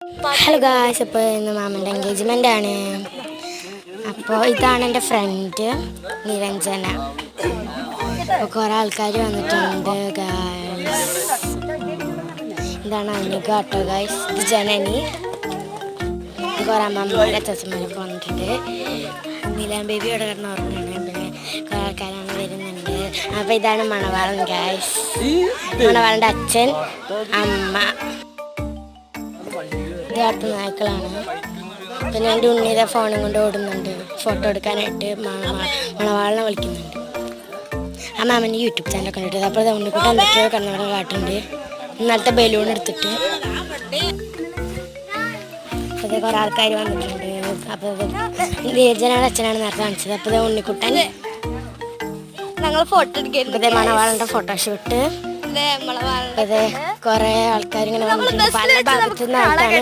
Hello guys, അപ്പോൾ ഇന്ന് മാമൻ്റെ എൻഗേജ്മെൻ്റ് ആണ്. അപ്പോൾ ഇതാണ് എൻ്റെ ഫ്രണ്ട് നിരഞ്ജന. അപ്പോൾ കുറേ ആൾക്കാർ വന്നിട്ടുണ്ട് ഗായ്സ്. ഇതാണ് അനിക കേട്ടോ ഗായ്സ്. ഇത് ജനനി. കുറേ അമ്മമാരുടെ അച്ഛന്മാരൊക്കെ വന്നിട്ടുണ്ട്. നീലാം ബേബി ഇവിടെ കിടന്ന് ഉറങ്ങുകയാണ്. പിന്നെ കുറേ ആൾക്കാരാണ് വരുന്നുണ്ട്. അപ്പോൾ ഇതാണ് മണവാളൻ ഗായ്സ്. മണവാളൻ്റെ അച്ഛൻ, അമ്മ. അടുത്ത നായ്ക്കളാണ്. പിന്നെ എൻ്റെ ഉണ്ണിയുടെ ഫോണും കൊണ്ട് ഓടുന്നുണ്ട്. ഫോട്ടോ എടുക്കാനായിട്ട് മണവാളിനെ വിളിക്കുന്നുണ്ട്. ആ മാമൻ്റെ യൂട്യൂബ് ചാനലൊക്കെ കണ്ടിട്ട് അപ്പോൾ ഉണ്ണിക്കുട്ടി എന്തൊക്കെയോ കണ്ണവിടെ കാട്ടുണ്ട്. ഇന്നലത്തെ ബലൂൺ എടുത്തിട്ട് അപ്പോൾ കുറേ ആൾക്കാർ വന്നിട്ടുണ്ട്. അപ്പോൾ നീരജനയുടെ അച്ഛനാണ് നേരത്തെ കാണിച്ചത്. അപ്പോൾ ഉണ്ണിക്കുട്ടൻ ഞങ്ങൾ ഫോട്ടോ എടുക്കുന്നത് മണവാളൻ്റെ ഫോട്ടോഷൂട്ട്. അതെ, കുറേ ആൾക്കാർ ഇങ്ങനെ വന്നിട്ടുണ്ട്. പല ഭാഗത്തു നിന്നായിട്ടാണ്.